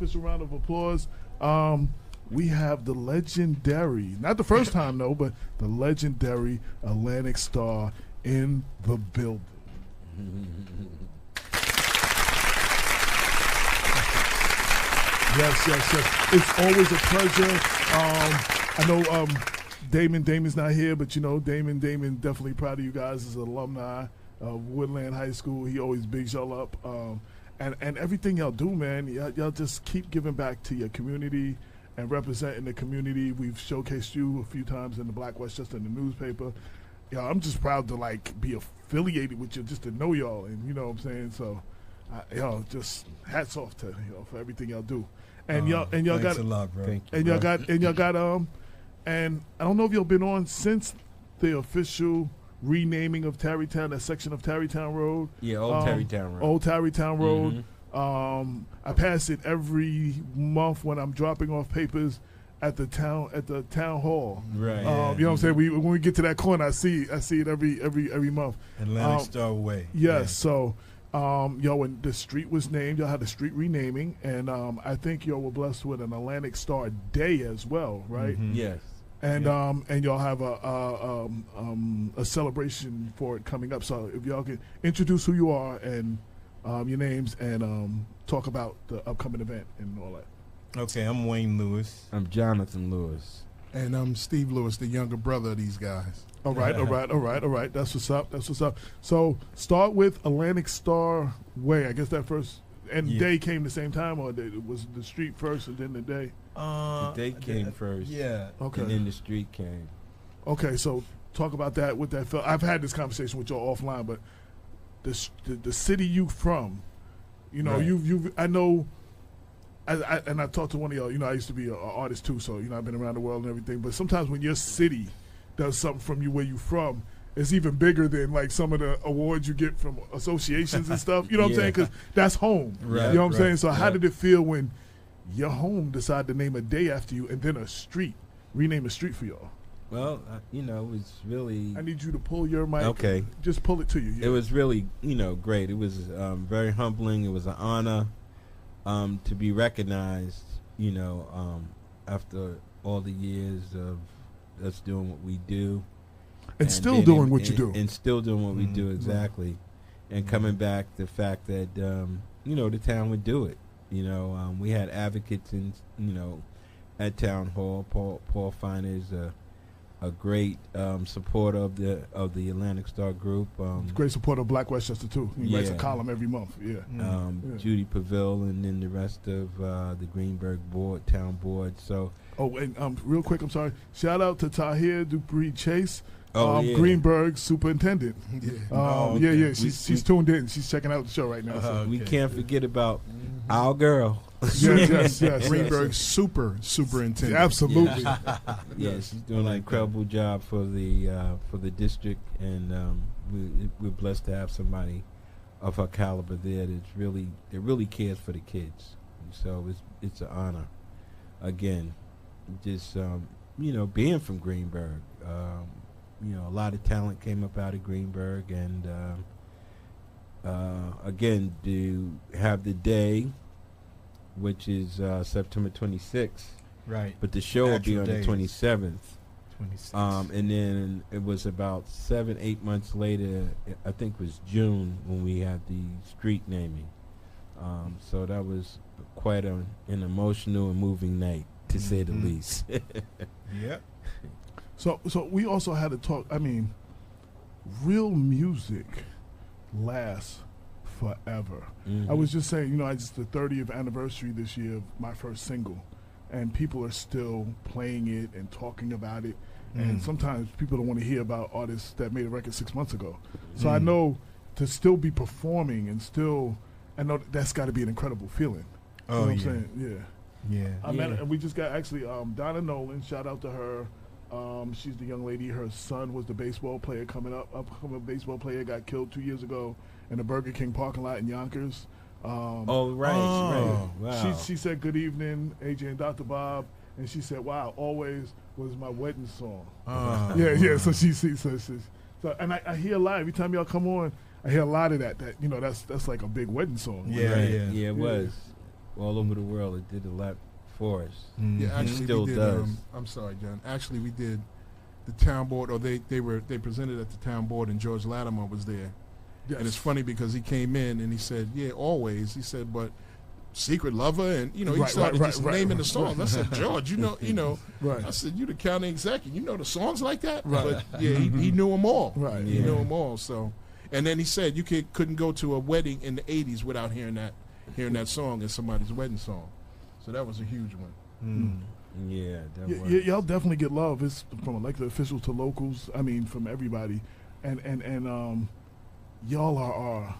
official round of applause. We have the legendary, not the first time though, but the legendary Atlantic Starr in the building. Yes. It's always a pleasure. I know Damon's not here, but you know, Damon definitely proud of you guys as an alumni of Woodland High School. He always bigs y'all up. And everything y'all do, man, y'all just keep giving back to your community and representing the community. We've showcased you a few times in the Black Westchester in the newspaper. Yeah, I'm just proud to like be affiliated with you, just to know y'all, and you know what I'm saying. So, y'all just hats off to y'all for everything y'all do. And y'all got a lot, bro. And y'all got and I don't know if y'all been on since the official renaming of Tarrytown, that section of Tarrytown Road. Yeah, Old Tarrytown Road. Old Tarrytown Road. I pass it every month when I'm dropping off papers at the town hall. Right. You know what I'm saying? When we get to that corner, I see it every month. Atlantic Starr Way. Yes. Yeah. So, when the street was named, y'all had the street renaming, and I think y'all were blessed with an Atlantic Starr Day as well, right? Yes. And and y'all have a celebration for it coming up. So if y'all can introduce who you are and your names and talk about the upcoming event and all that. Okay, I'm Wayne Lewis. I'm Jonathan Lewis. And I'm Steve Lewis, the younger brother of these guys. All right. That's what's up. So start with Atlantic Starr Way. I guess that first day came the same time, or was the street first and then the day? The day came first. Yeah. Okay. And then the street came. Okay, so talk about that. What that felt. I've had this conversation with y'all offline, but the city you from, you know, right. I know. And I talked to one of y'all. You know, I used to be an artist too, so you know I've been around the world and everything. But sometimes when your city does something from you where you from, it's even bigger than like some of the awards you get from associations and stuff. You know what I'm saying? Because that's home. Right, you know what I'm saying? So right. how did it feel when your home decided to name a day after you and then rename a street for y'all? Well, it was really. I need you to pull your mic. Okay. Just pull it to you. Yeah. It was really, great. It was very humbling. It was an honor to be recognized, after all the years of us doing what we do. And still doing what you do. And still doing what we do, exactly. And coming back, the fact that, the town would do it. We had advocates at Town Hall. Paul Finer is a great supporter of the Atlantic Starr Group. Great supporter of Black Westchester too. He writes a column every month. Yeah. Judy Paville, and then the rest of the Greenberg Town Board. So. Oh, and real quick, I'm sorry. Shout out to Tahir Dupree Chase. Yeah. Greenberg superintendent. Okay. She's tuned in. She's checking out the show right now. So. We can't forget about our girl. Yes. Greenberg superintendent. Absolutely. Yeah, she's doing an incredible job for the district, and we're blessed to have somebody of her caliber there that really cares for the kids. So it's an honor. Again, just being from Greenberg. A lot of talent came up out of Greenberg, and again, to have the day, which is September 26th. Right. But the show will be on days. the 27th. 26th. And then it was about 7-8 months later, I think it was June, when we had the street naming. So that was quite an emotional and moving night, to say the least. Yep. So we also had to talk. I mean, real music lasts forever. I was just saying, it's the 30th anniversary this year of my first single, and people are still playing it and talking about it. And sometimes people don't want to hear about artists that made a record 6 months ago. So I know to still be performing and still, I know that's got to be an incredible feeling. You know what I'm saying? Yeah. And we just got actually Donna Nolan. Shout out to her. She's the young lady. Her son was the baseball player upcoming baseball player, got killed 2 years ago in the Burger King parking lot in Yonkers. Right. Wow. She said, "Good evening, AJ and Dr. Bob," and she said, "Wow, always was my wedding song." Yeah. So she says, so, and I hear a lot every time y'all come on. I hear a lot of that. That's like a big wedding song. Yeah, it was. all over the world. It did a lot for us. Yeah, It actually still we did. does. I'm sorry, John. Actually, we did the town board, or they presented at the town board, and George Latimer was there. Yes. And it's funny because he came in and he said, "Yeah, always." He said, "But Secret Lover," and he started naming the songs. I said, "George, you know." Right. I said, "You the county executive, you know the songs like that?" Right. But yeah, he knew them all. Right. He knew them all. So, and then he said you couldn't go to a wedding in the '80s without hearing that song as somebody's wedding song. So that was a huge one. Yeah, that Yeah, was. y'all definitely get love. It's from elected officials to locals. I mean, from everybody, and y'all are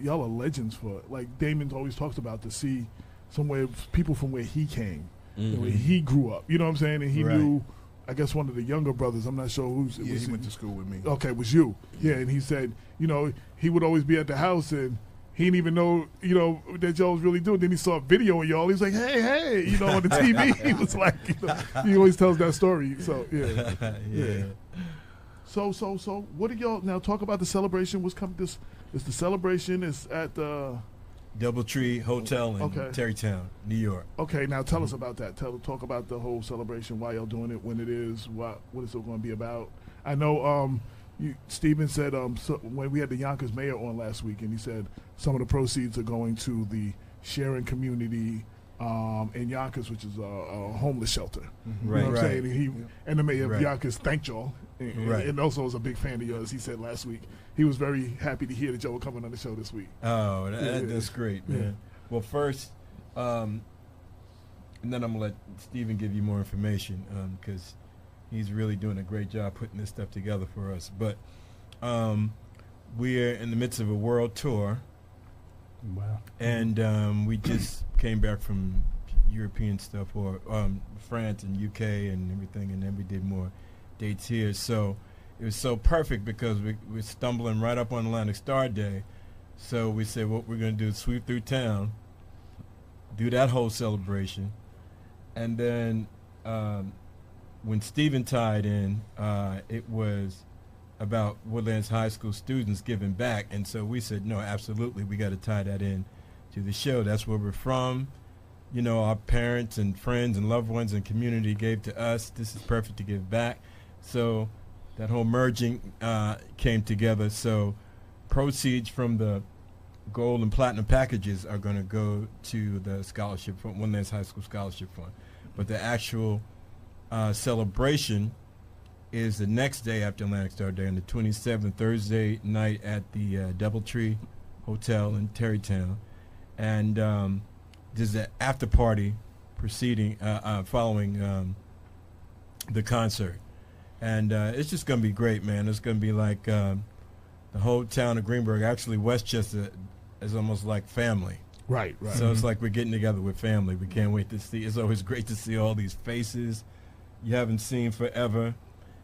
y'all are legends for it. Like Damon always talks about, to see somewhere people from where he came, where he grew up. You know what I'm saying? And he knew, I guess, one of the younger brothers. I'm not sure who's. Yeah, he went to school with me. Okay, it was you. Yeah, and he said, he would always be at the house and he didn't even know, that y'all was really doing. Then he saw a video of y'all. He was like, hey, on the TV. He was like, he always tells that story. So, yeah. Yeah. So, what do y'all, now talk about the celebration. What's coming this, is the celebration is at the. Doubletree Hotel in Okay. Terrytown, New York. Okay, now tell us about that. Talk about the whole celebration, why y'all doing it, when it is, what is it going to be about. I know Stephen said so when we had the Yonkers mayor on last week, and he said some of the proceeds are going to the Sharon community in Yonkers, which is a homeless shelter. You know what I'm saying? And the mayor of Yonkers thanked y'all, and also was a big fan of yours. He said last week he was very happy to hear that y'all were coming on the show this week. Oh, that's great, man. Well, first, and then I'm going to let Stephen give you more information because he's really doing a great job putting this stuff together for us. But we're in the midst of a world tour. Wow. And we just came back from European stuff, or France and UK and everything, and then we did more dates here. So it was so perfect because we're stumbling right up on Atlantic Starr Day. So we said what we're going to do is sweep through town, do that whole celebration, and then when Stephen tied in, it was about Woodlands High School students giving back, and so we said, no, absolutely, we got to tie that in to the show. That's where we're from. Our parents and friends and loved ones and community gave to us. This is perfect to give back. So that whole merging came together. So proceeds from the gold and platinum packages are going to go to the scholarship fund, Woodlands High School Scholarship Fund. But the actual celebration is the next day after Atlantic Starr Day, on the 27th, Thursday night at the Doubletree Hotel in Terrytown. And there's an after party following the concert. And it's just going to be great, man. It's going to be like the whole town of Greenburgh. Actually, Westchester is almost like family. Right. So it's like we're getting together with family. We can't wait to see. It's always great to see all these faces you haven't seen forever.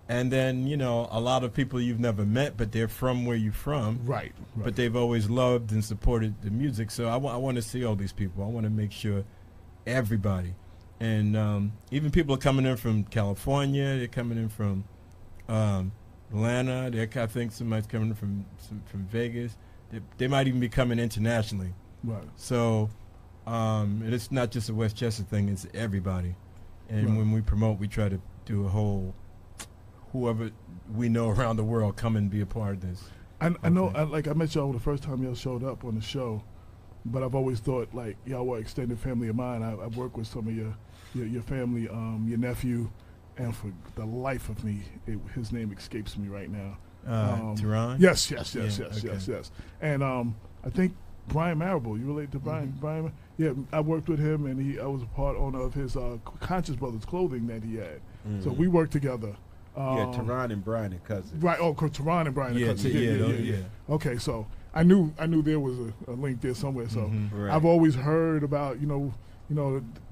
And then, a lot of people you've never met, but they're from where you're from. Right. But they've always loved and supported the music. So I want to see all these people. I want to make sure everybody. And even people are coming in from California. They're coming in from Atlanta. I think somebody's coming in from Vegas. They might even be coming internationally. Right. So and it's not just a Westchester thing. It's everybody. And when we promote, we try to do a whole, whoever we know around the world, come and be a part of this. I know, I met y'all the first time y'all showed up on the show, but I've always thought like y'all were extended family of mine. I've worked with some of your family, your nephew, and for the life of me, his name escapes me right now. Tehran? Yes. Okay. And I think Brian Marable. You relate to Brian? Mm-hmm. Brian? Yeah, I worked with him, and I was a part owner of his Conscious Brothers clothing that he had. So we worked together. Tehran and Brian are cousins. Right. Oh, Tehran and Brian are cousins. Yeah. Okay, so I knew there was a link there somewhere. So I've always heard about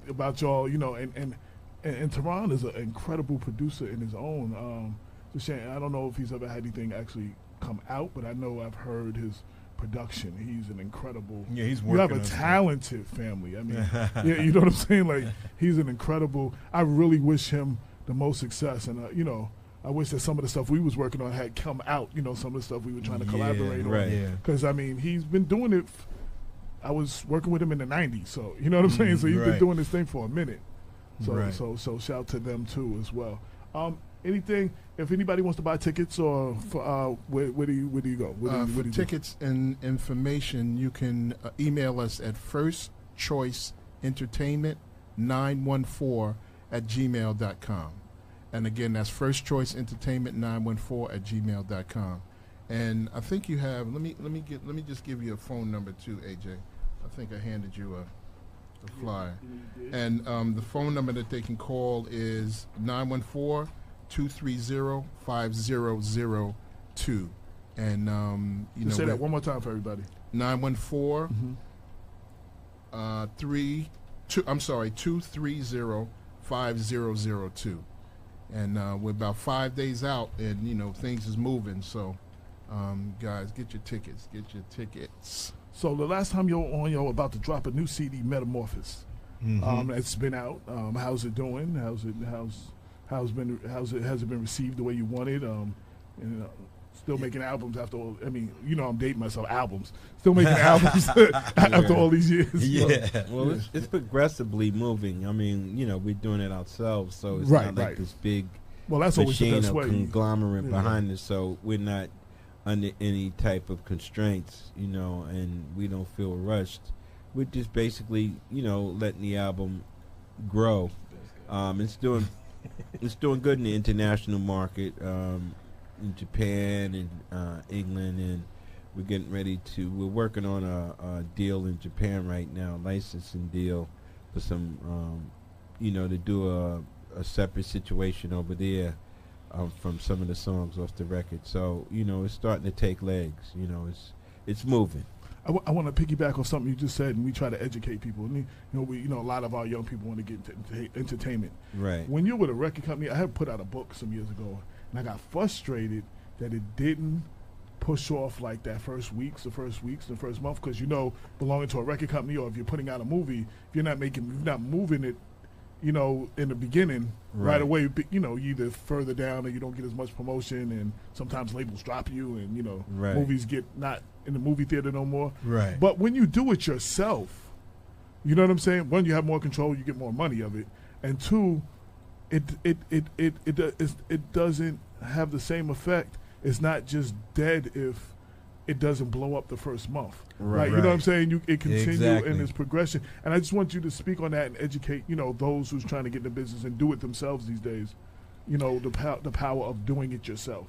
about y'all, and Tehran is an incredible producer in his own. I don't know if he's ever had anything actually come out, but I know I've heard his production. He's an incredible. Yeah, he's working. You have a on talented family. I mean, yeah, you know what I'm saying? Like, he's an incredible. I really wish him the most success, and I wish that some of the stuff we was working on had come out. Some of the stuff we were trying to collaborate on. Right. Yeah. Because I mean, he's been doing it I was working with him in the '90s, so you know what I'm saying. So he's been doing this thing for a minute. So so shout to them too as well. Anything? If anybody wants to buy tickets or for, where do you go? For tickets and information, you can email us at firstchoiceentertainment914@gmail.com. And again, that's firstchoiceentertainment914@gmail.com. And I think you have. Let me just give you a phone number too, AJ. I think I handed you a flyer. And the phone number that they can call is 914-230-5002. And you know, say that one more time for everybody. 230-5002. And we're about 5 days out, and you know things is moving. So, guys, get your tickets. So the last time you were on, you're about to drop a new CD, Metamorphosis. It's been out. How's it doing? Has it been received the way you wanted? Still making albums after all. I mean, you know, I'm dating myself. Albums. Still making albums after all these years. Yeah. Well, it's progressively moving. I mean, you know, we're doing it ourselves, so it's not like this big that's always the machine best or way. conglomerate behind us. So we're not under any type of constraints, you know, and we don't feel rushed. We're just basically, you know, letting the album grow. It's doing good in the international market. In Japan and England, and we're working on a deal in Japan right now, licensing deal for some, you know, to do a separate situation over there from some of the songs off the record. So, you know, it's starting to take legs. You know, it's moving. I want to piggyback on something you just said, and we try to educate people. And, you know, a lot of our young people want to get into entertainment. Right. When you're with a record company, I had put out a book some years ago, and I got frustrated that it didn't push off like that the first month, because, you know, belonging to a record company, or if you're putting out a movie, if you're not moving it, you know, in the beginning, right away, you know, you either further down or you don't get as much promotion, and sometimes labels drop you, and, you know, movies get not in the movie theater no more. Right. But when you do it yourself, you know what I'm saying? One, you have more control, you get more money of it, and two, it doesn't have the same effect. It's not just dead if it doesn't blow up the first month. Right. You know what I'm saying? It continue in its progression. And I just want you to speak on that and educate, you know, those who's trying to get in the business and do it themselves these days. You know, the power of doing it yourself.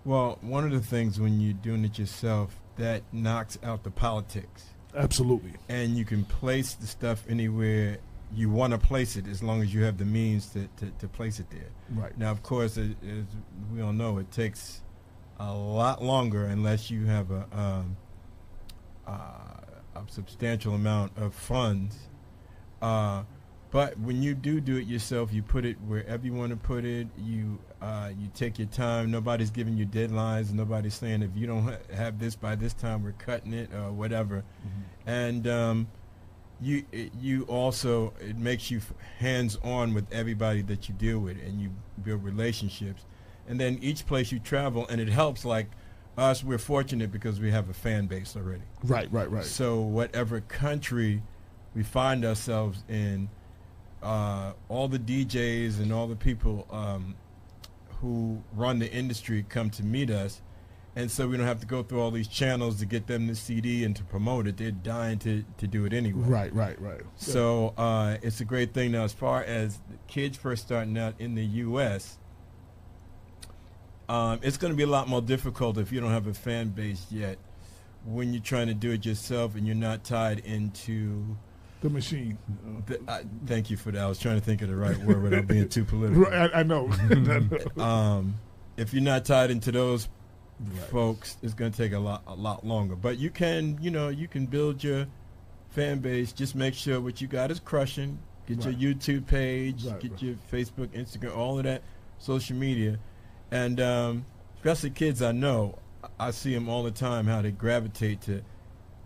Well, one of the things when you're doing it yourself, that knocks out the politics. Absolutely. And you can place the stuff anywhere you want to place it, as long as you have the means to place it there. Right. Now, of course, as we all know, it takes a lot longer unless you have a substantial amount of funds. But when you do it yourself, you put it wherever you want to put it. You take your time. Nobody's giving you deadlines. Nobody's saying if you don't have this by this time, we're cutting it or whatever. And you also, it makes you hands-on with everybody that you deal with, and you build relationships. And then each place you travel, and it helps, like us, we're fortunate because we have a fan base already. Right. So whatever country we find ourselves in, all the DJs and all the people who run the industry come to meet us. And so we don't have to go through all these channels to get them the CD and to promote it. They're dying to do it anyway. Right. So it's a great thing. Now, as far as the kids first starting out in the U.S., it's going to be a lot more difficult if you don't have a fan base yet. When you're trying to do it yourself and you're not tied into the machine. Thank you for that. I was trying to think of the right word without being too political. Right, I know. If you're not tied into those folks, it's going to take a lot longer. But you can build your fan base. Just make sure what you got is crushing. Get your YouTube page, get your Facebook, Instagram, all of that, social media. And especially kids I know, I see them all the time, how they gravitate to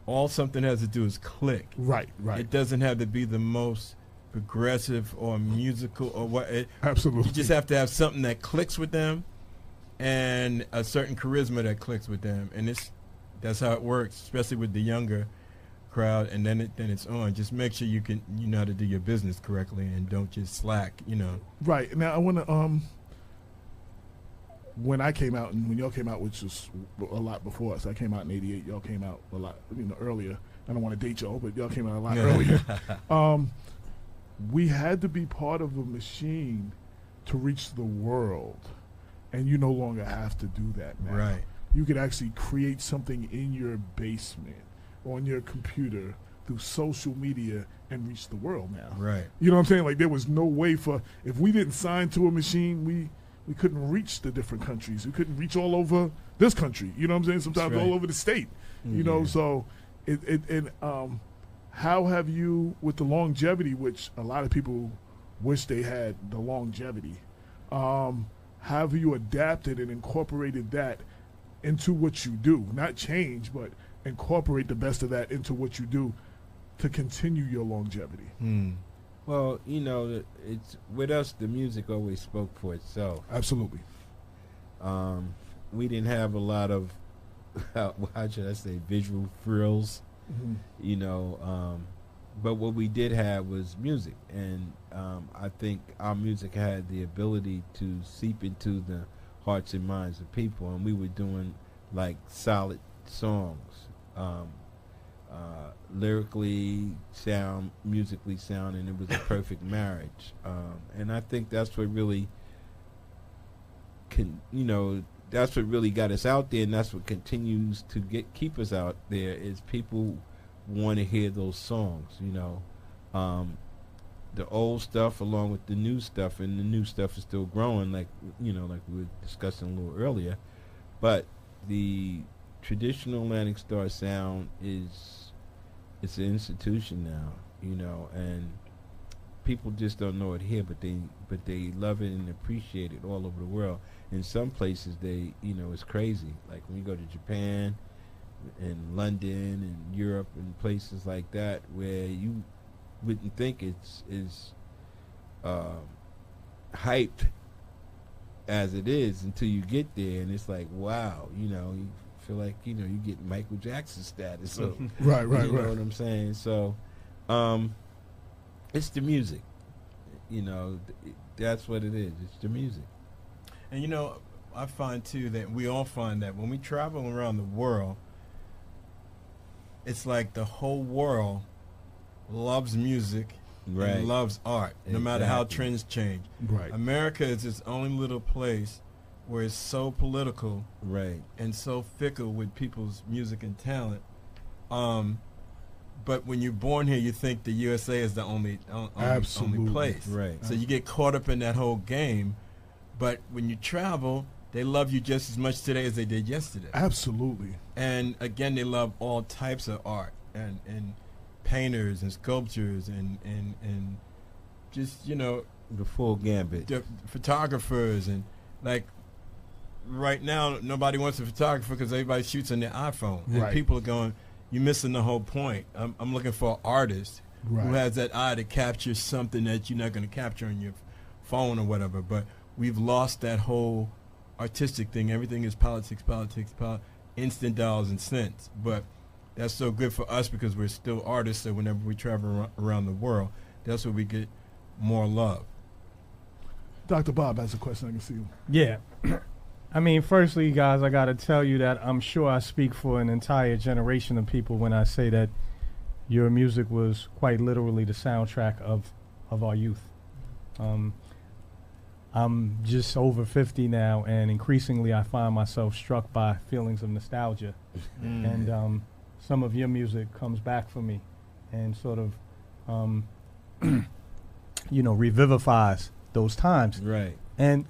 all something has to do is click. Right. It doesn't have to be the most progressive or musical or what. Absolutely. You just have to have something that clicks with them and a certain charisma that clicks with them. And that's how it works, especially with the younger crowd, and then it's on. Just make sure you know how to do your business correctly, and don't just slack. Right now, I want to when I came out and when y'all came out, which was a lot before us. I came out in '88. Y'all came out a lot, earlier. I don't want to date y'all, but y'all came out a lot earlier. We had to be part of a machine to reach the world, and you no longer have to do that now. Right. You could actually create something in your basement, on your computer, through social media, and reach the world now. Right. You know what I'm saying? Like, there was no way if we didn't sign to a machine, we couldn't reach the different countries. We couldn't reach all over this country. You know what I'm saying? Sometimes all over the state. So how have you, with the longevity, which a lot of people wish they had the longevity, have you adapted and incorporated that into what you do? Not change, but incorporate the best of that into what you do to continue your longevity. Well, it's with us. The music always spoke for itself. Absolutely. We didn't have a lot of how should I say visual frills, but what we did have was music, and I think our music had the ability to seep into the hearts and minds of people, and we were doing like solid songs. Lyrically sound, musically sound, and it was a perfect marriage. And I think that's what really that's what really got us out there, and that's what continues to keep us out there, is people want to hear those songs, the old stuff along with the new stuff, and the new stuff is still growing, like we were discussing a little earlier. But the traditional Atlantic Starr sound it's an institution now, and people just don't know it here, but they love it and appreciate it all over the world. In some places, it's crazy. Like when you go to Japan and London and Europe and places like that, where you wouldn't think it's hyped as it is until you get there, and it's like, wow, you feel like you get Michael Jackson status. So right. You know what I'm saying? So it's the music. That's what it is. It's the music. And I find too that we all find that when we travel around the world, it's like the whole world loves music and loves art, no matter how trends change. Right. America is its own little place where it's so political, and so fickle with people's music and talent. But when you're born here, you think the USA is the only place. Right. So you get caught up in that whole game. But when you travel, they love you just as much today as they did yesterday. Absolutely. And again, they love all types of art and painters and sculptors and just the full gambit. The photographers, and like right now, nobody wants a photographer because everybody shoots on their iPhone. And people are going, you're missing the whole point. I'm looking for an artist who has that eye to capture something that you're not going to capture on your phone or whatever. But we've lost that whole artistic thing. Everything is politics, instant dollars and cents. But that's so good for us because we're still artists, so whenever we travel around the world, that's where we get more love. Dr. Bob has a question. I can see you. Yeah. I mean, firstly, guys, I got to tell you that I'm sure I speak for an entire generation of people when I say that your music was quite literally the soundtrack of our youth. I'm just over 50 now, and increasingly I find myself struck by feelings of nostalgia. And some of your music comes back for me and sort of, revivifies those times. Right. And,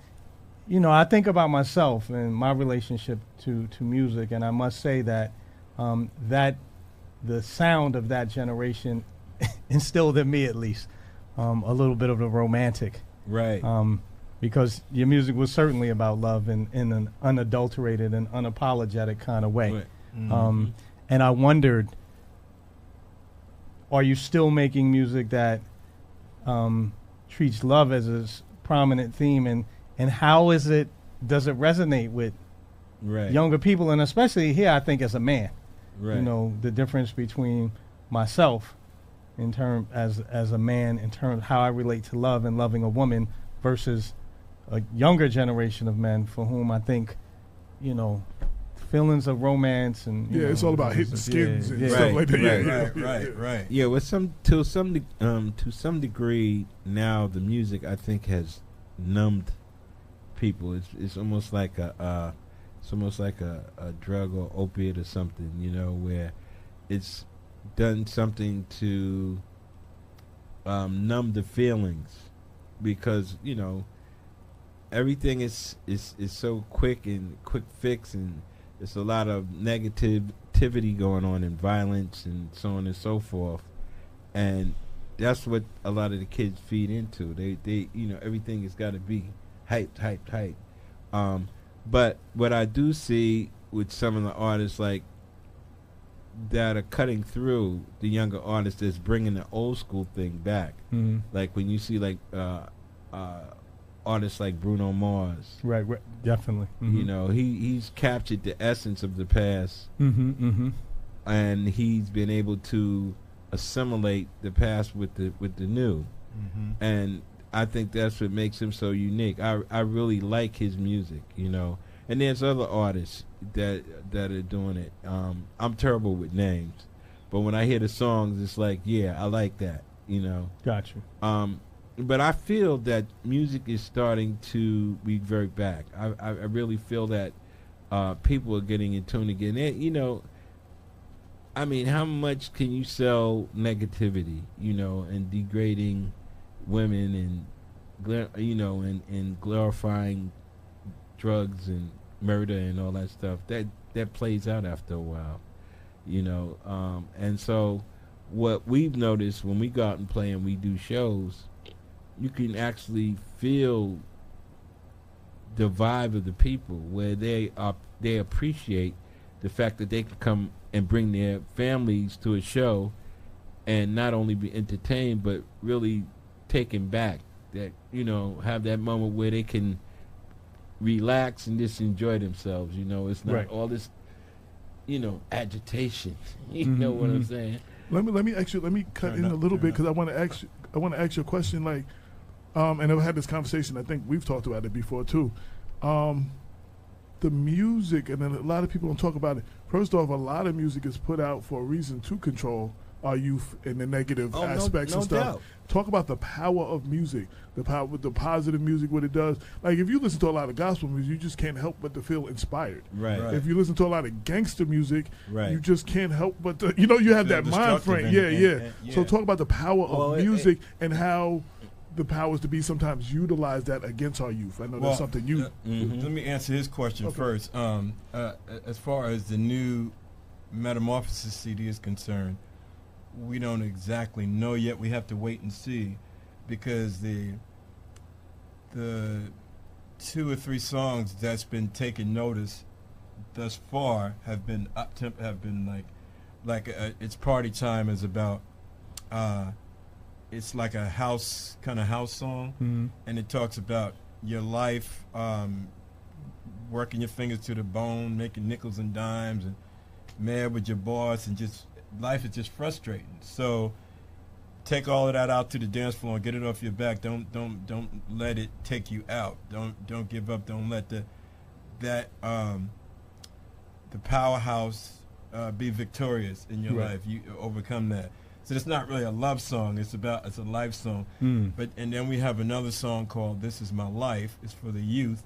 I think about myself and my relationship to music, and I must say that that the sound of that generation instilled in me, at least, a little bit of the romantic. Right. Because your music was certainly about love in an unadulterated and unapologetic kind of way. Right. And I wondered, are you still making music that treats love as a prominent theme, and how does it resonate with younger people, and especially here, I think, as a man. Right. The difference between myself in term as a man, in terms of how I relate to love and loving a woman versus a younger generation of men for whom I think, you know, feelings of romance and it's all about hitting skins and stuff Right, like that. Right. Yeah, with to some degree now the music I think has numbed people. It's almost like a drug or opiate or something, you know, where it's done something to numb the feelings, because you know everything is so quick and quick fix, and there's a lot of negativity going on and violence and so on and so forth, and that's what a lot of the kids feed into. They you know, everything has got to be hyped. But what I do see with some of the artists like that are cutting through, the younger artists that's bringing the old school thing back. Mm-hmm. Like when you see like artists like Bruno Mars. Right, definitely. Mm-hmm. You know, he's captured the essence of the past, and he's been able to assimilate the past with the new, and I think that's what makes him so unique. I really like his music, you know. And there's other artists that are doing it. I'm terrible with names, but when I hear the songs, it's like, yeah, I like that, you know. Got you. But I feel that music is starting to revert back. I really feel that people are getting in tune again. And, you know, I mean, how much can you sell negativity, you know, and degrading women and, you know, and glorifying drugs and murder and all that stuff? That plays out after a while, you know. And so what we've noticed when we go out and play and we do shows, you can actually feel the vibe of the people, where they appreciate the fact that they can come and bring their families to a show and not only be entertained but really taken back, that, you know, have that moment where they can relax and just enjoy themselves. You know, it's not all this, you know, agitation. You know what I'm saying? Let me cut in a little bit, because I want to ask you a question. Like, and I've had this conversation. I think we've talked about it before too. The music, and then a lot of people don't talk about it. First off, a lot of music is put out for a reason to control our youth and the negative aspects and stuff. Doubt. Talk about the power of music, the power with the positive music, what it does. Like, if you listen to a lot of gospel music, you just can't help but to feel inspired. Right. If you listen to a lot of gangster music, Right. you just can't help but to, you know, you have that mind frame. And, So talk about the power of Well, music and how the powers to be sometimes utilize that against our youth. I know that's something you. Let me answer his question first. As far as the new Metamorphosis CD is concerned, we don't exactly know yet. We have to wait and see, because the 2 or 3 songs that's been taking notice thus far have been up-temp, have been like It's Party Time is about it's like a house song, and it talks about your life, working your fingers to the bone, making nickels and dimes, and mad with your boss, and just life is just frustrating. So take all of that out to the dance floor and get it off your back. Don't let it take you out. Don't give up. Don't let the powerhouse be victorious in your life. You overcome that. So it's not really a love song. It's a life song. And then we have another song called "This Is My Life." It's for the youth.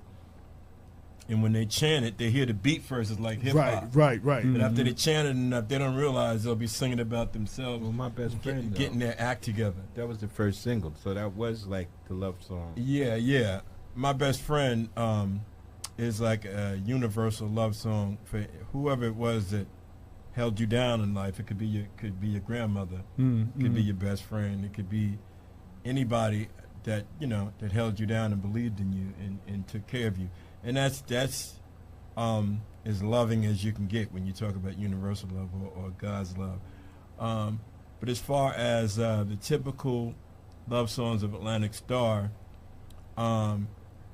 And when they chant it, they hear the beat first. It's like hip hop. Right. But after they chant it enough, they don't realize they'll be singing about themselves. Well, my best friend getting their act together. That was the first single, so that was like the love song. Yeah. My best friend is like a universal love song for whoever it was that held you down in life. It could be your grandmother. It could be your best friend. It could be anybody that, you know, that held you down and believed in you and took care of you. And that's as loving as you can get when you talk about universal love or God's love. But as far as the typical love songs of Atlantic Starr,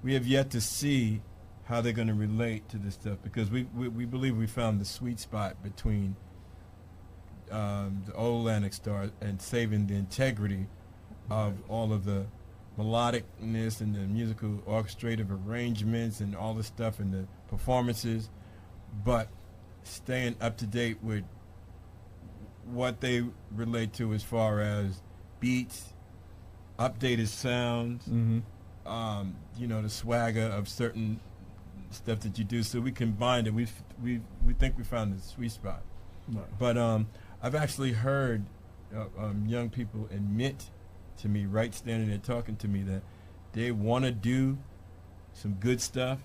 we have yet to see how they're going to relate to this stuff, because we believe we found the sweet spot between the old Atlantic Starr, and saving the integrity of all of the melodicness and the musical orchestrative arrangements and all the stuff and the performances, but staying up to date with what they relate to as far as beats, updated sounds, the swagger of certain stuff that you do. So we combined it. We think we found the sweet spot. Right. But I've actually heard young people admit to me, right standing there talking to me, that they want to do some good stuff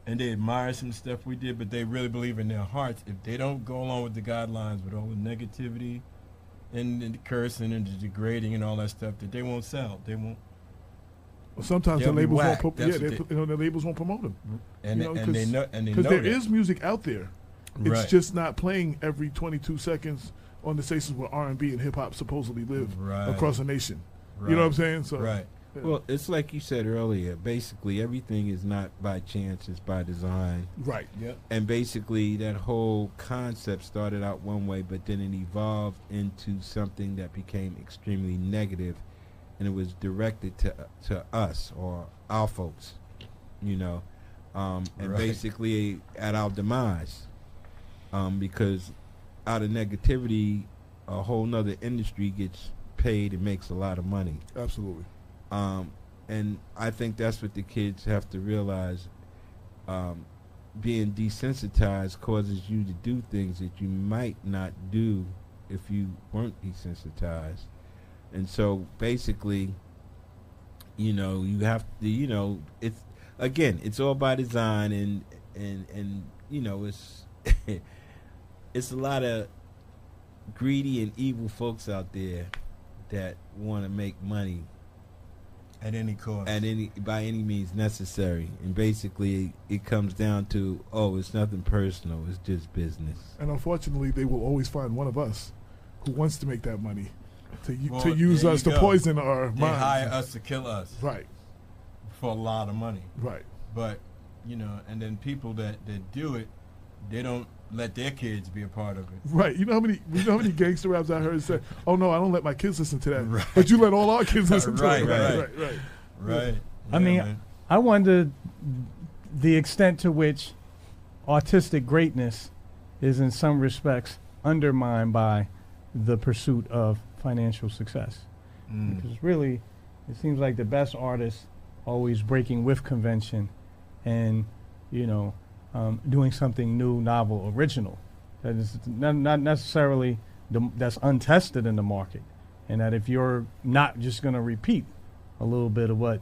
and they admire some stuff we did, but they really believe in their hearts, if they don't go along with the guidelines with all the negativity and the cursing and the degrading and all that stuff, that they won't sell. They won't. Well, sometimes the They'll be labels won't. whacked. That's what The labels won't promote them. And they know because there that. is music out there. It's Right. just not playing every 22 seconds on the stations where R&B and hip hop supposedly live Right. across the nation. Right. You know what I'm saying? So Right. yeah. Well, it's like you said earlier. Basically, everything is not by chance; it's by design. Right. Yep. And basically, that whole concept started out one way, but then it evolved into something that became extremely negative, and it was directed to us or our folks, and Right. basically at our demise, because out of negativity, a whole nother industry gets paid and makes a lot of money. Absolutely. And I think that's what the kids have to realize. Being desensitized causes you to do things that you might not do if you weren't desensitized. And so basically, you have to, it's all by design, and it's it's a lot of greedy and evil folks out there that want to make money At any cost. by any means necessary. And basically it comes down to, it's nothing personal, it's just business. And unfortunately, they will always find one of us who wants to make that money to Well, use there us you to go. poison our They minds. hire us to kill us Right. for a lot of money. Right. But, and then people that do it, they don't let their kids be a part of it. Right. You know how many gangster raps I heard say, "Oh no, I don't let my kids listen to that," Right. but you let all our kids listen Right, to it. right. Right. Right. I Yeah, mean, man. I wonder the extent to which artistic greatness is in some respects undermined by the pursuit of financial success. Because really, it seems like the best artists always breaking with convention and, doing something new, novel, original. That is not necessarily that's untested in the market. And that if you're not just going to repeat a little bit of what,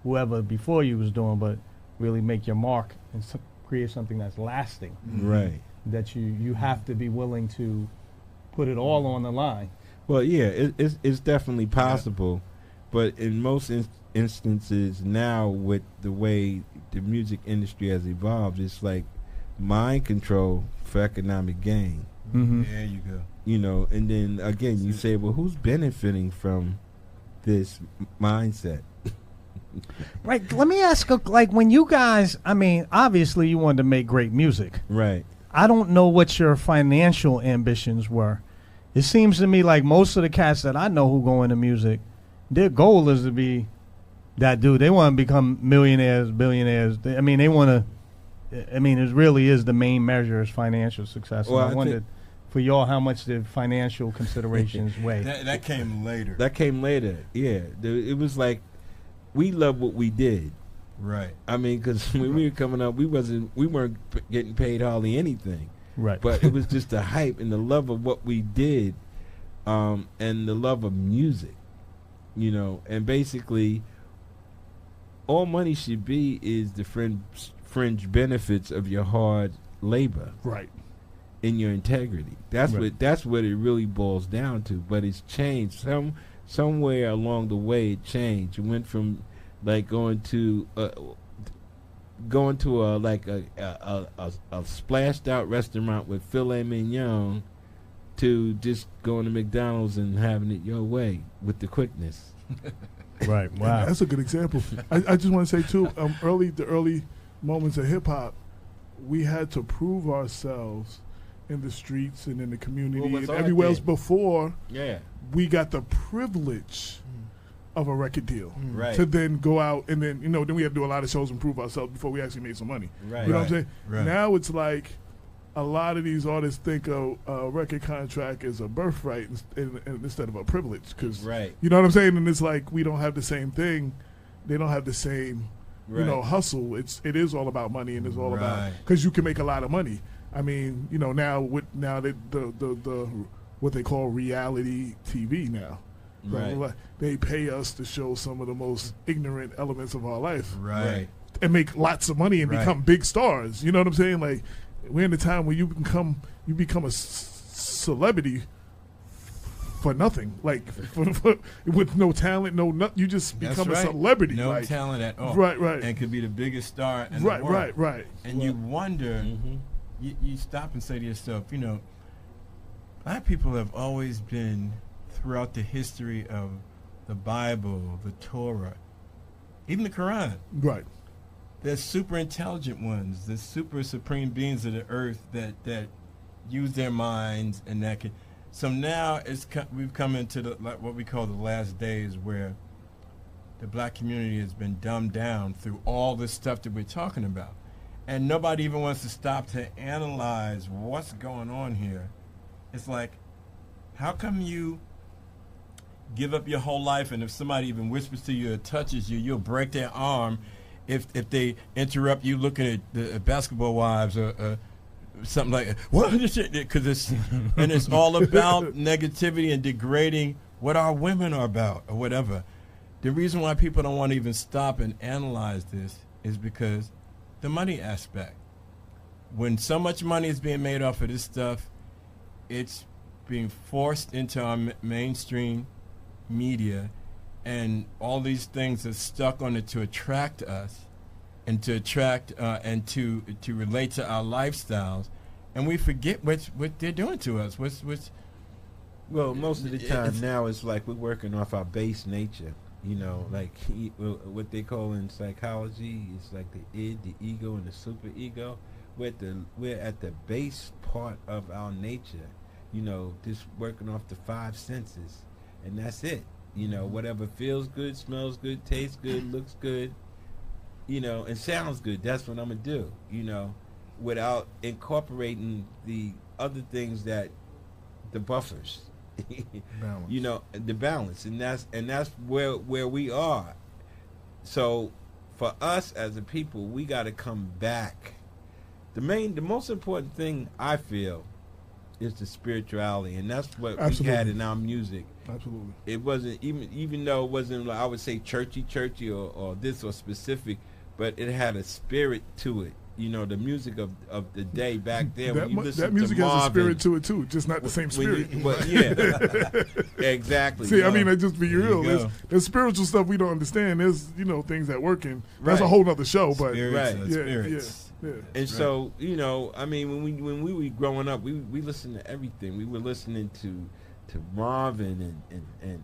whoever before you was doing, but really make your mark and create something that's lasting. Right. That you have to be willing to put it all on the line. Well, yeah, it's definitely possible, but in most instances now, with the way the music industry has evolved, it's like mind control for economic gain. Mm-hmm. There you go. And then again, you say, well, who's benefiting from this mindset? Right. Let me ask, when you guys, obviously you wanted to make great music. Right. I don't know what your financial ambitions were. It seems to me like most of the cats that I know who go into music, their goal is to be that dude. They want to become millionaires, billionaires. They want to. It really is the main measure is financial success. Well, and I wondered for y'all how much the financial considerations weigh. That came later. That came later. Yeah. It was like we loved what we did. Right. Because when we were coming up, we weren't getting paid hardly anything. Right. But it was just the hype and the love of what we did, and the love of music, and basically all money should be is the fringe benefits of your hard labor. Right. In your integrity. That's what it really boils down to. But it's changed. Somewhere along the way it changed. It went from like going to a splashed out restaurant with filet mignon to just going to McDonald's and having it your way with the quickness. Right. Wow. That's a good example. I just want to say too, the early moments of hip hop, we had to prove ourselves in the streets and in the community Well, and what's everywhere our else thing? before Yeah. we got the privilege of a record deal Right. to then go out and then then we had to do a lot of shows and prove ourselves before we actually made some money. Right. You know what I'm saying? Right. Now it's like a lot of these artists think a record contract is a birthright instead of a privilege, because Right. you know what I'm saying. And it's like we don't have the same thing. They don't have the same Right. hustle. It is all about money, and it's all about Right. because you can make a lot of money. I mean, now the what they call reality TV now. Right. They pay us to show some of the most ignorant elements of our life Right. and make lots of money and Right. become big stars. You know what I'm saying? Like, we're in a time where you become a celebrity for nothing, like with no talent, you just That's become right. a celebrity. No like, talent at all. Right, right. And could be the biggest star in Right, the world. right. And you wonder, you stop and say to yourself, black people have always been, throughout the history of the Bible, the Torah, even the Quran, Right. there's super intelligent ones, the super supreme beings of the earth that use their minds and that can. So now we've come into what we call the last days, where the black community has been dumbed down through all this stuff that we're talking about, and nobody even wants to stop to analyze what's going on here. It's like, how come you give up your whole life, and if somebody even whispers to you or touches you, you'll break their arm if they interrupt you looking at the Basketball Wives or something like that? What? Because it's all about negativity and degrading what our women are about or whatever. The reason why people don't want to even stop and analyze this is because the money aspect. When so much money is being made off of this stuff, it's being forced into our mainstream media, and all these things are stuck on it to attract us and to attract and to relate to our lifestyles, and we forget what they're doing to us. Well, most of the time now it's like we're working off our base nature. Like what they call in psychology, it's like the id, the ego, and the super ego. We're at the base part of our nature. Just working off the five senses, and that's it. Whatever feels good, smells good, tastes good, looks good, and sounds good. That's what I'm gonna do. Without incorporating the other things that the buffers. Balance. The balance, and that's where we are. So for us as a people, we got to come back. The most important thing I feel is the spirituality, and that's what Absolutely. we had in our music. Absolutely. It wasn't even though it wasn't like I would say churchy or this or specific, but it had a spirit to it. The music of the day back then. When you listen that music to has a Marvin, spirit to it too, just not the same spirit. Yeah, exactly. See, I mean, I just be There you real. go. There's spiritual stuff we don't understand. There's things that work in. That's a Right. whole nother show. But Spirits, Right. yeah, spirits. yeah. And so, I mean, when we were growing up, we listened to everything. We were listening to Marvin and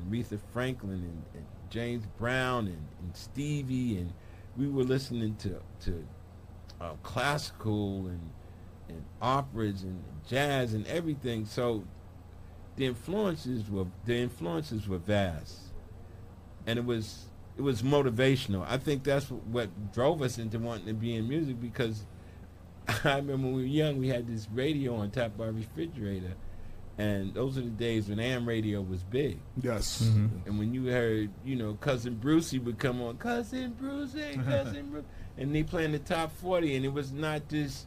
Aretha Franklin and James Brown and Stevie, and we were listening to classical and operas and jazz and everything. So the influences were vast, and it was motivational. I think that's what drove us into wanting to be in music, because I remember when we were young, we had this radio on top of our refrigerator, and those are the days when AM radio was big. Yes. And when you heard, Cousin Brucey would come on, Cousin Brucey, Cousin Brucey, and they playing the top 40, and it was not just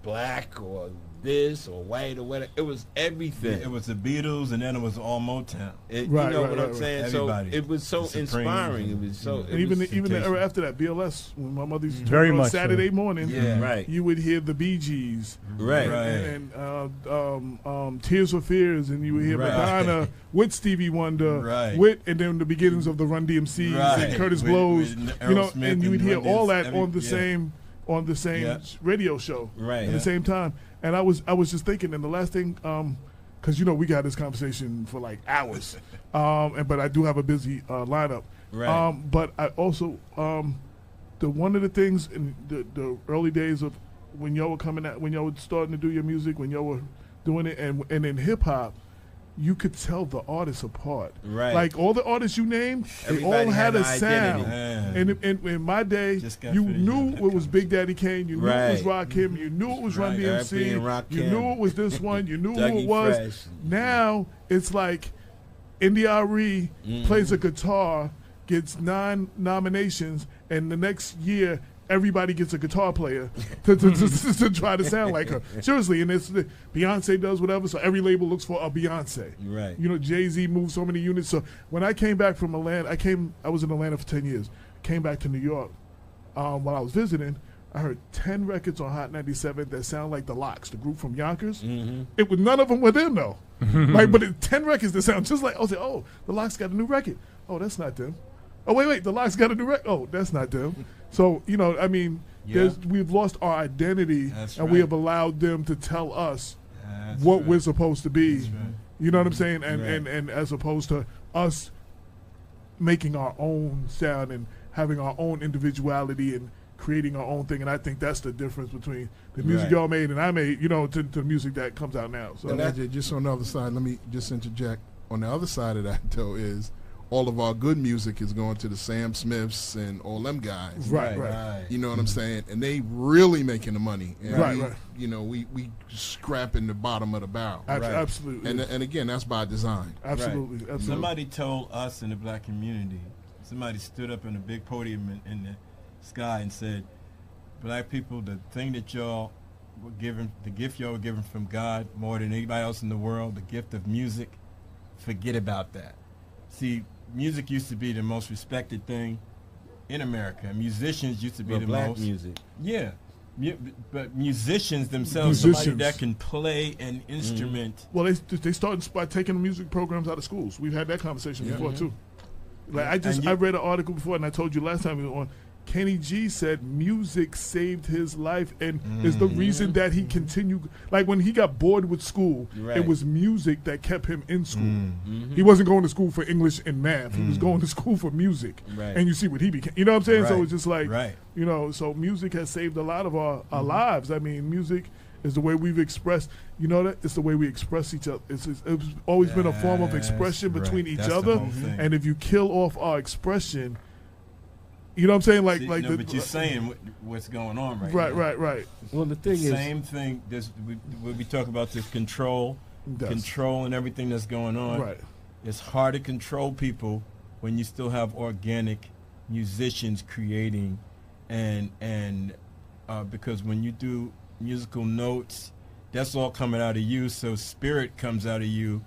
black or this or white or whatever. It was everything. It was the Beatles, and then it was all Motown. Right, you know right, what right, I'm saying? Everybody. So it was so The Supremes inspiring. It and- was so. And even the Temptation. era after that, BLS, when my mother used to Very turn on much so. Saturday morning, Yeah. Right. you would hear the Bee Gees, Right. and Tears for Fears, and you would hear Right. Madonna with Stevie Wonder, Right. and then the beginnings of the Run DMCs and Right. Curtis With Blows, Aerosmith and you would and hear Run all DMC, that on the same Yeah. radio show Right. at Yeah. the same time. And I was just thinking, and the last thing, because we got this conversation for like hours, but I do have a busy lineup. Right. But I also one of the things in the early days of when y'all were coming out, when y'all were starting to do your music, when y'all were doing it, and in hip hop, you could tell the artists apart. Right. Like all the artists you named, they Everybody all had a an sound. identity. And in my day, Just got you finished knew with that it was Big Daddy Kane, you knew it was Right. Rakim, you knew it was Run Right. DMC, R&B and Rakim. you knew it was this one, you knew who Dougie it was. Fresh. Now it's like Indy Ari plays a guitar, gets 9 nominations, and the next year everybody gets a guitar player to try to sound like her. Seriously, and it's Beyonce does whatever, so every label looks for a Beyonce. Right. You know, Jay-Z moved so many units. So when I came back from Atlanta, I was in Atlanta for 10 years. Came back to New York while I was visiting. I heard 10 records on Hot 97 that sound like the Lox, the group from Yonkers. It was none of them were them though. But 10 records that sound just like, I was like, oh, the Lox got a new record. Oh, that's not them. Oh, wait, the Lox got a new record. Oh, that's not them. So, you know, I mean, we've lost our identity. That's and we right. have allowed them to tell us That's what right. we're supposed to be. That's right. You know what I'm saying? And, Right. and as opposed to us making our own sound and having our own individuality and creating our own thing. And I think that's the difference between the music Right. y'all made and I made, you know, to the music that comes out now. So And AJ, just on the other side, let me just interject. On the other side of that, though, is all of our good music is going to the Sam Smiths and all them guys. Right. You know what I'm saying? And they really making the money. And Right, we, right. You know, we scrapping the bottom of the barrel. Absolutely. And again, that's by design. Absolutely. Somebody told us in the black community, somebody stood up in a big podium in the sky and said, black people, the thing that y'all were given, the gift y'all were given from God more than anybody else in the world, the gift of music, forget about that. See, music used to be the most respected thing in America. Musicians used to be Well, the black most. music. Yeah. But musicians themselves, somebody Musicians. that can play an instrument. Well, they started by taking music programs out of schools. We've had that conversation before too. Like I read an article before, and I told you last time we were on. Kenny G said music saved his life and is the reason that he continued. Like when he got bored with school, Right. it was music that kept him in school. He wasn't going to school for English and math. He was going to school for music. Right. And you see what he became. You know what I'm saying? So Right. it's just like, Right. you know, so music has saved a lot of our lives. I mean, music is the way we've expressed, you know, that it's the way we express each other. It's always been a form of That's expression right. between each That's the other. whole thing. And if you kill off our expression, you know what I'm saying? Like, See, like no, but you're saying what's going on right now. right. Well, the thing is, Same thing. When we talk about this control and everything that's going on. Right. It's hard to control people when you still have organic musicians creating, and because when you do musical notes, that's all coming out of you. So spirit comes out of you,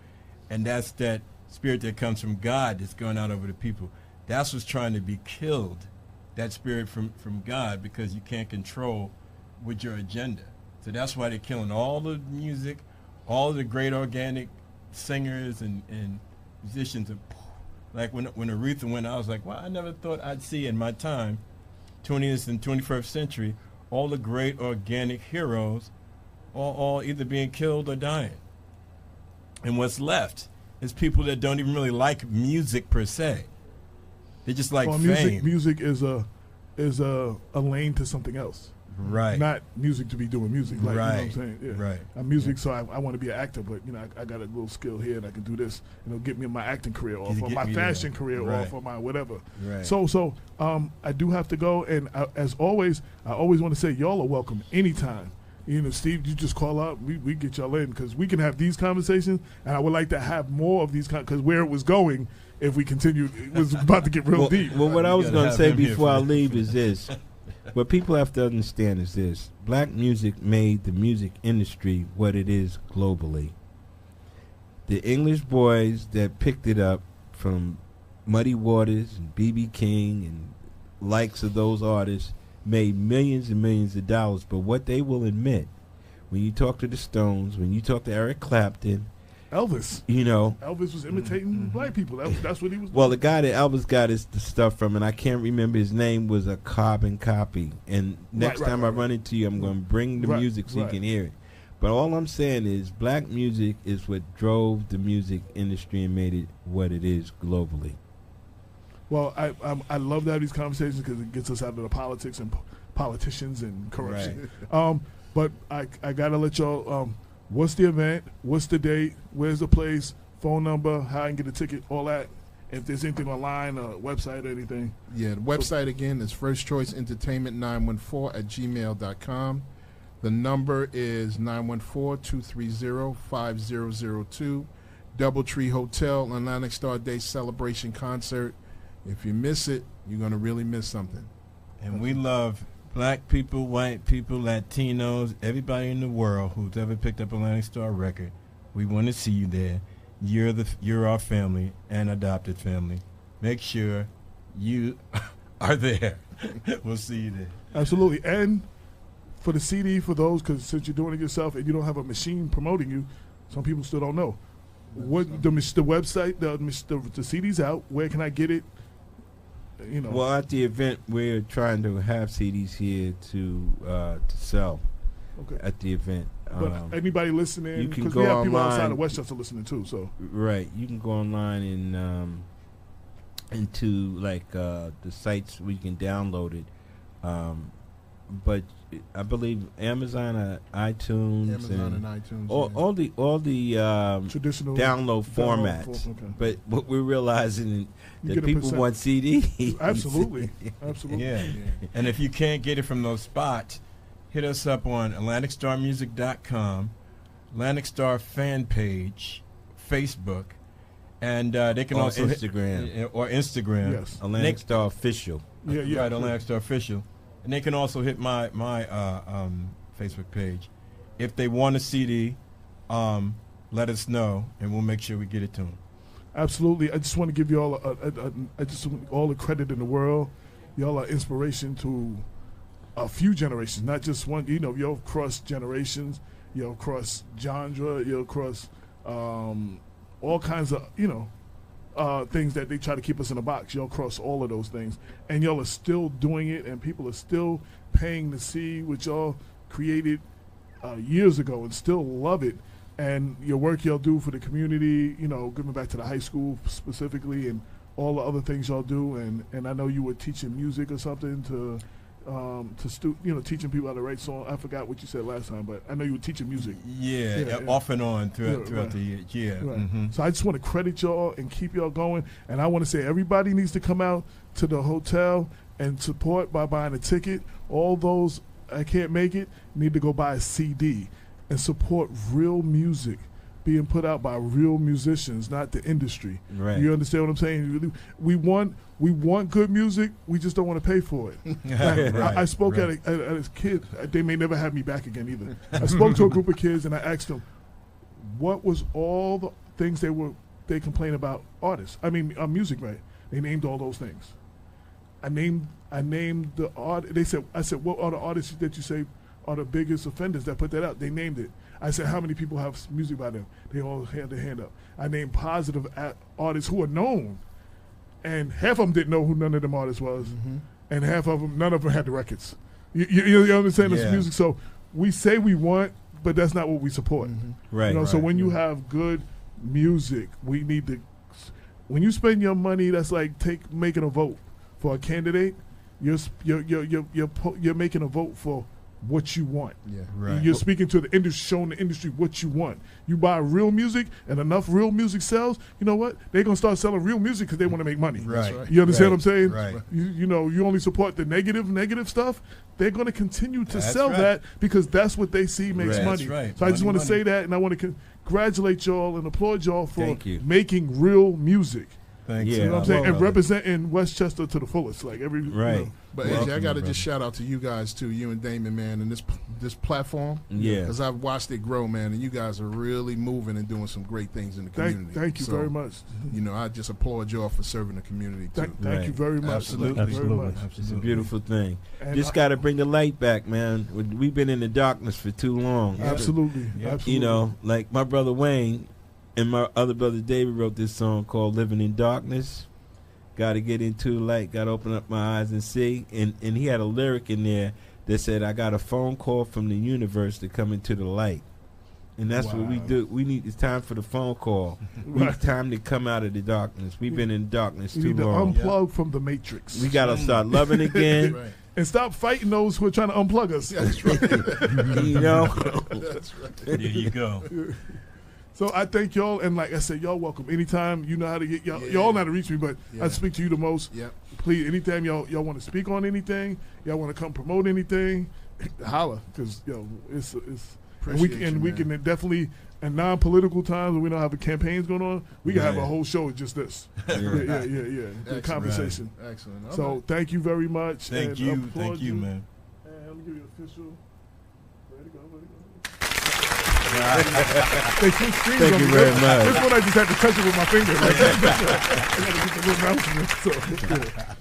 and that's that spirit that comes from God that's going out over the people. That's what's trying to be killed. That spirit from God, because you can't control with your agenda. So that's why they're killing all the music, all the great organic singers and musicians. Like when Aretha went, I was like, well, I never thought I'd see in my time, 20th and 21st century, all the great organic heroes all either being killed or dying. And what's left is people that don't even really like music per se. They just like fame. Music is a lane to something else. Right. Not music to be doing music. Like, Right. You know what I'm saying? Yeah. Right. I'm music, so I want to be an actor, but you know, I got a little skill here and I can do this. You know, get me my acting career off, or Get my me fashion there. career Right. off, or my whatever. Right. So I do have to go, and as always, I always want to say y'all are welcome anytime. You know, Steve, you just call up. We get y'all in because we can have these conversations, and I would like to have more of these because where it was going, if we continued, it was about to get real deep. Well, what I was gotta going to have say him here before I for- leave is this. What people have to understand is this. Black music made the music industry what it is globally. The English boys that picked it up from Muddy Waters and B.B. King and likes of those artists made millions and millions of dollars. But what they will admit, when you talk to the Stones, when you talk to Eric Clapton, Elvis. you know, Elvis was imitating black people. That's what he was. well, the guy that Elvis got his the stuff from, and I can't remember his name, was a carbon copy. And next right, time right, I run into you, I'm going to bring the Right, music so right. you can hear it. But all I'm saying is black music is what drove the music industry and made it what it is globally. Well, I love to have these conversations because it gets us out of the politics and politicians and corruption. But I gotta let y'all. What's the event? What's the date? Where's the place? Phone number? How I can get a ticket? All that. If there's anything online, website or anything. Yeah, the website again is firstchoiceentertainment914@gmail.com. The number is 914-230-5002. Doubletree Hotel, Atlantic Starr Day Celebration Concert. If you miss it, you're going to really miss something. And we love black people, white people, Latinos, everybody in the world who's ever picked up a Atlantic Starr record. We want to see you there. You're our family and adopted family. Make sure you are there. We'll see you there. Absolutely. And for the CD, for those, because since you're doing it yourself and you don't have a machine promoting you, some people still don't know. What the website, the CD's out. Where can I get it? You know. Well, at the event, we're trying to have CDs here to sell. Okay. At the event. But anybody listening, because we have people outside of Westchester listening too. So right, you can go online and into like the sites where you can download it. But I believe Amazon, iTunes, and iTunes, all the traditional download formats. Okay. But what we're realizing that people want CD. Absolutely. Yeah. And if you can't get it from those spots, hit us up on AtlanticStarMusic.com, Atlantic Starr fan page, Facebook, and they can also Instagram. Yes. Atlantic Starr Official. Yeah. Right, Atlantic Starr Official. And they can also hit my Facebook page. If they want a CD, let us know, and we'll make sure we get it to them. Absolutely. I just want to give you all all the credit in the world. Y'all are inspiration to a few generations, not just one. You know, you're across generations, you're across genre, you're across all kinds of, things that they try to keep us in a box. Y'all cross all of those things, and y'all are still doing it, and people are still paying to see what y'all created years ago and still love it. And your work y'all do for the community, giving back to the high school specifically, and all the other things y'all do. And I know you were teaching music or something to teaching people how to write songs. I forgot what you said last time, but I know you were teaching music. Yeah. Off and on throughout the year. Yeah. Right. Mm-hmm. So I just want to credit y'all and keep y'all going. And I want to say everybody needs to come out to the hotel and support by buying a ticket. All those I can't make it need to go buy a CD and support real music being put out by real musicians, not the industry. Right. You understand what I'm saying? We want good music. We just don't want to pay for it. Right. I spoke at a kid. They may never have me back again either. I spoke to a group of kids and I asked them, what was all the things they complain about artists? I mean, music, right? They named all those things. I named the art. I said, what are the artists that you say are the biggest offenders that put that out? They named it. I said, how many people have music by them? They all had their hand up. I named positive artists who are known, and half of them didn't know who none of them artists was, and half of them, none of them had the records. You understand this music? So we say we want, but that's not what we support. Right. So when you have good music, we need to. When you spend your money, that's like making a vote for a candidate. You're making a vote for what you want. Yeah. Right. You're speaking to the industry, showing the industry what you want. You buy real music, and enough real music sells. You know what? They're gonna start selling real music because they want to make money. Right. You understand what I'm saying? Right. You only support the negative stuff. They're gonna continue to sell that because that's what they see makes money. That's right. So I just want to say that, and I want to congratulate y'all and applaud y'all for making real music. Thank you. You know what I'm saying? And representing Westchester to the fullest. Like every right. But AJ, I got to just shout out to you guys too, you and Damon, man, and this platform. Yeah. Because I've watched it grow, man, and you guys are really moving and doing some great things in the community. Thank you very much. I just applaud y'all for serving the community too. Thank you very much. Absolutely. Very much. It's a beautiful thing. And just got to bring the light back, man. We've been in the darkness for too long. Absolutely. Absolutely. Like my brother Wayne and my other brother David wrote this song called "Living in Darkness." Got to get into the light, got to open up my eyes and see. And he had a lyric in there that said, I got a phone call from the universe to come into the light. And that's what we do. It's time for the phone call. It's time to come out of the darkness. We've been in darkness too long. We need to unplug from the matrix. We got to start loving again. and stop fighting those who are trying to unplug us. That's right. You know. That's right. There you go. So I thank y'all, and like I said, y'all welcome anytime. You know how to get y'all. Yeah. Y'all know how to reach me, but Yeah. I speak to you the most. Yep. Please, anytime y'all want to speak on anything, y'all want to come promote anything, holla, because it's and we can definitely in non-political times when we don't have the campaigns going on, we can have a whole show of just this. Yeah. The conversation. Right. Excellent. All So right. thank you very much. Thank and you, applaud you, man. And let me give you official. Ready to go. They switch screens Thank on you me. very This much. one I just had to touch it with my finger. I got to get the little mouse in it. So, yeah.